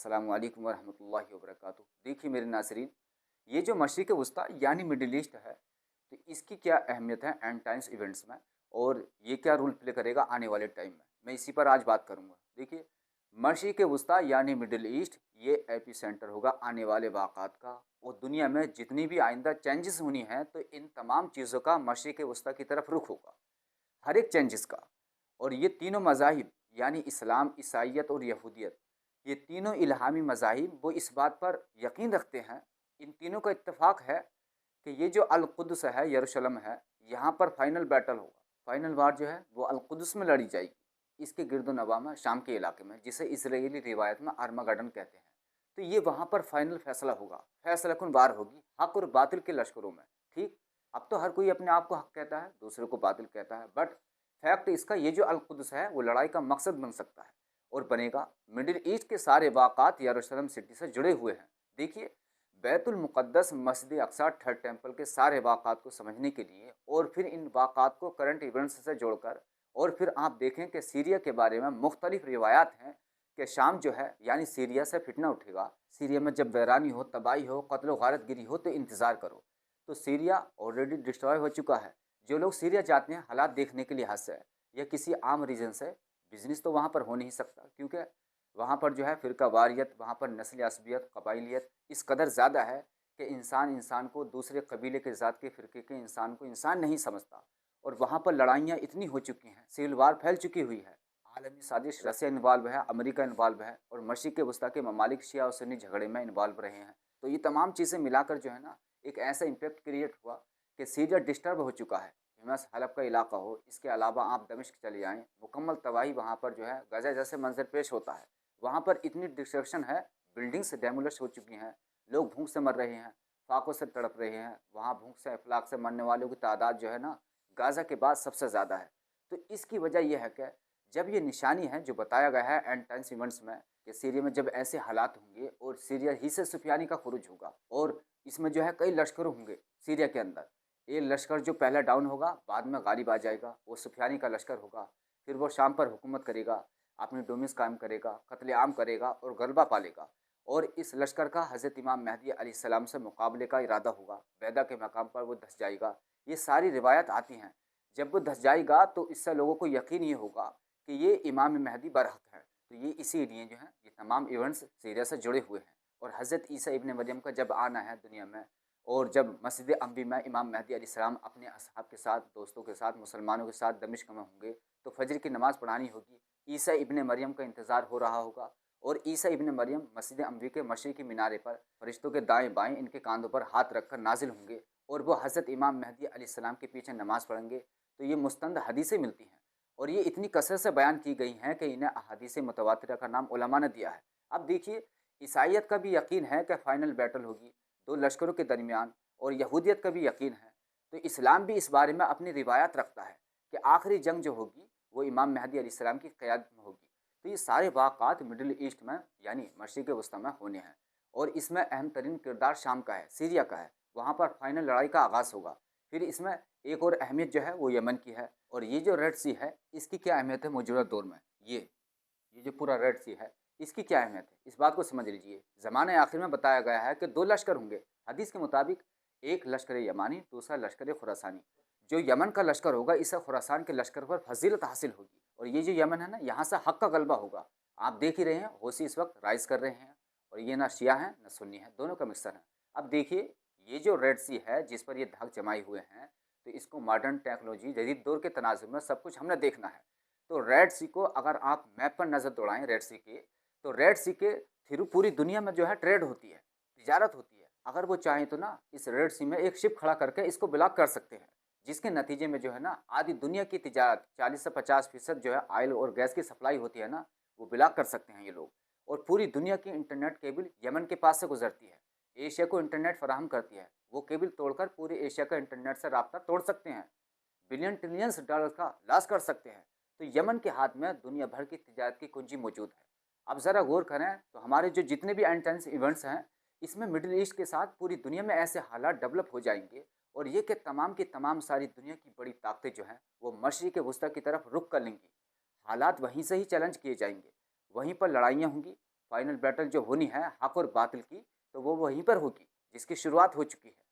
अस्सलामु अलैकुम वरहमतुल्लाहि वबरकातुहू। देखिए मेरे नाज़रीन, ये जो मशरिक़ वुस्ता यानी मिडिल ईस्ट है, तो इसकी क्या अहमियत है एंड टाइम्स इवेंट्स में और ये क्या रोल प्ले करेगा आने वाले टाइम में, मैं इसी पर आज बात करूँगा। देखिए, मशरिक़ वुस्ता यानी मिडिल ईस्ट ये एपी सेंटर होगा आने वाले वाक़ात का, और दुनिया में जितनी भी आइंदा चेंजेस होनी हैं तो इन तमाम चीज़ों का मशरिक़ वुस्ता की तरफ रुख होगा, हर एक चेंजेस का। और ये तीनों मज़ाहिब यानी इस्लाम, ईसाइयत और यहूदियत, ये तीनों इल्हामी मज़ाहिब वो इस बात पर यकीन रखते हैं, इन तीनों का इत्तेफाक है कि ये जो अल कुद्स है, यरूशलेम है, यहाँ पर फाइनल बैटल होगा। फाइनल वार जो है वो अल कुद्स में लड़ी जाएगी, इसके गिरदो-नवाह में, शाम के इलाके में, जिसे इज़राइली रिवायत में आर्मागेडन कहते हैं। तो ये वहाँ पर फाइनल फैसला होगा, फैसला-कुन वार होगी हक़ और बातिल के लश्करों में। ठीक, अब तो हर कोई अपने आप को हक़ कहता है, दूसरे को बातिल कहता है, बट फैक्ट इसका ये जो अल कुद्स है वो लड़ाई का मकसद बन सकता है और बनेगा। मिडिल ईस्ट के सारे वाक़ात यरूशलेम सिटी से जुड़े हुए हैं। देखिए, बैतुल मुक़द्दस, मस्जिद अक़सा, थर्ड टेंपल के सारे वाक़ात को समझने के लिए और फिर इन वाक़ात को करंट इवेंट्स से जोड़कर, और फिर आप देखें कि सीरिया के बारे में मुख्तलिफ रिवायात हैं कि शाम जो है यानी सीरिया से फितना उठेगा। सीरिया में जब वैरानी हो, तबाही हो, कत्ल व गारत गिरी हो तो इंतज़ार करो। तो सीरिया ऑलरेडी डिस्ट्रॉय हो चुका है। जो लोग सीरिया जाते हैं हालात देखने के लिहाज से या किसी आम रीज़न से, बिज़नेस तो वहाँ पर हो नहीं सकता, क्योंकि वहाँ पर जो है फ़िरका वारियत, वहाँ पर नस्ल असबियत, कबाइलियत इस कदर ज़्यादा है कि इंसान इंसान को, दूसरे कबीले के ज़ात के फ़िरके के इंसान को इंसान नहीं समझता। और वहाँ पर लड़ाइयाँ इतनी हो चुकी हैं, सिविल वार फैल चुकी हुई है, आलमी साजिश, रसिया इन्वॉल्व है, अमेरिका इन्वॉल्व है और मशरिक़ वस्ता के ममालिक शिया और सुन्नी झगड़े में इन्वॉल्व रहे हैं। तो ये तमाम चीज़ें मिलाकर जो है ना, एक ऐसा इम्पैक्ट क्रिएट हुआ कि सीरिया डिस्टर्ब हो चुका है। हिमस हलब का इलाका हो, इसके अलावा आप दमिश्क चले जाएँ, मुकम्मल तबाही वहाँ पर जो है गज़ा जैसे मंज़र पेश होता है। वहाँ पर इतनी डिस्ट्रक्शन है, बिल्डिंग्स डेमोलिश हो चुकी हैं, लोग भूख से मर रहे हैं, फाकों से तड़प रहे हैं। वहाँ भूख से, इफ्लाक से मरने वालों की तादाद जो है ना, गाज़ा के बाद सबसे ज़्यादा है। तो इसकी वजह यह है कि जब ये निशानी है जो बताया गया है एंड टाइम्स इवेंट्स में कि सीरिया में जब ऐसे हालात होंगे और सीरिया ही से सुफियानी का खुरूज होगा और इसमें जो है कई लश्कर होंगे सीरिया के अंदर। ये लश्कर जो पहला डाउन होगा बाद में गालिब आ जाएगा, वो सुफियानी का लश्कर होगा। फिर वो शाम पर हुकूमत करेगा, अपनी डोमिस कायम करेगा, कत्लेआम करेगा और गलबा पालेगा। और इस लश्कर का हज़रत इमाम मेहदी अलैहिस्सलाम से मुकाबले का इरादा होगा। बैदा के मकाम पर वो धस जाएगा। ये सारी रिवायत आती हैं। जब वो धस जाएगा तो इससे लोगों को यकीन ये होगा कि ये इमाम मेहदी बरहक है। तो ये इसीलिए जो है ये तमाम इवेंट्स सीरिया से जुड़े हुए हैं। और हज़रत ईसा इब्न मरियम का जब आना है दुनिया में, और जब मस्जिद अम्बी में इमाम मेहदी अलैहिस्सलाम अपने असहाब के साथ, दोस्तों के साथ, मुसलमानों के साथ दमिश्क में होंगे, तो फजर की नमाज़ पढ़ानी होगी। ईसा इब्न मरियम का इंतज़ार हो रहा होगा और ईसा इब्न मरियम मस्जिद अम्बी के मशरिकी मीनारे पर फरिश्तों के दाएँ बाएँ इनके कांधों पर हाथ रखकर नाजिल होंगे और वो हज़रत इमाम मेहदी अलैहिस्सलाम के पीछे नमाज़ पढ़ेंगे। तो ये मुस्तंद हदीसें मिलती हैं और ये इतनी कसरत से बयान की गई हैं कि इन्हें अहादीस मुतवातिरा का नाम उलमा ने दिया है। अब देखिए, ईसाइयत का भी यकीन है कि फ़ाइनल बैटल होगी दो लश्करों के दरमियान, और यहूदियत का भी यकीन है। तो इस्लाम भी इस बारे में अपनी रिवायत रखता है कि आखिरी जंग जो होगी वो इमाम मेहदी अलैहिस्सलाम की क़यादत में होगी। तो ये सारे वाक़ात मिडिल ईस्ट में यानी मशरिक़ वस्ता में होने हैं और इसमें अहम तरीन किरदार शाम का है, सीरिया का है। वहाँ पर फाइनल लड़ाई का आगाज़ होगा। फिर इसमें एक और अहमियत जो है वो यमन की है। और ये जो रेड सी है इसकी क्या अहमियत है मौजूदा दौर में, ये जो पूरा रेड सी है इसकी क्या अहमियत है, इस बात को समझ लीजिए। ज़माने आखिर में बताया गया है कि दो लश्कर होंगे हदीस के मुताबिक, एक लश्कर यमानी, दूसरा लश्कर खुरासानी। जो यमन का लश्कर होगा इसे खुरासान के लश्कर पर फजीलत हासिल होगी और ये जो यमन है ना, यहाँ से हक़ का गलबा होगा। आप देख ही रहे हैं हौसी इस वक्त राइज़ कर रहे हैं और ये ना शिया हैं ना सुन्नी हैं, दोनों का मिक्सर है। अब देखिए, ये जो रेड सी है जिस पर ये धाक जमाए हुए हैं, तो इसको मॉडर्न टेक्नोलॉजी, जदीद दौर के तनाज़ुर में सब कुछ हमने देखना है। तो रेड सी को अगर आप मैप पर नज़र दौड़ाएँ रेड सी के, तो रेड सी के थ्रू पूरी दुनिया में जो है ट्रेड होती है, तिजारत होती है। अगर वो चाहें तो ना इस रेड सी में एक शिप खड़ा करके इसको ब्लॉक कर सकते हैं, जिसके नतीजे में जो है ना आधी दुनिया की तिजारत 40 से 50% जो है ऑयल और गैस की सप्लाई होती है ना, वो ब्लॉक कर सकते हैं ये लोग। और पूरी दुनिया की इंटरनेट केबल यमन के पास से गुजरती है, एशिया को इंटरनेट फराहम करती है। वो केबल तोड़कर पूरे एशिया का इंटरनेट से राब्ता तोड़ सकते हैं, बिलियन ट्रिलियंस डॉलर का लॉस कर सकते हैं। तो यमन के हाथ में दुनिया भर की तिजारत की कुंजी मौजूद है। अब ज़रा गौर करें तो हमारे जो जितने भी एंड टाइम्स इवेंट्स हैं, इसमें मिडिल ईस्ट के साथ पूरी दुनिया में ऐसे हालात डेवलप हो जाएंगे और ये कि तमाम की तमाम सारी दुनिया की बड़ी ताकतें जो हैं वो मशरिक़ वस्ता की तरफ रुख कर लेंगी। हालात वहीं से ही चैलेंज किए जाएंगे, वहीं पर लड़ाइयाँ होंगी, फाइनल बैटल जो होनी है हक और बातिल की, तो वो वहीं पर होगी जिसकी शुरुआत हो चुकी है।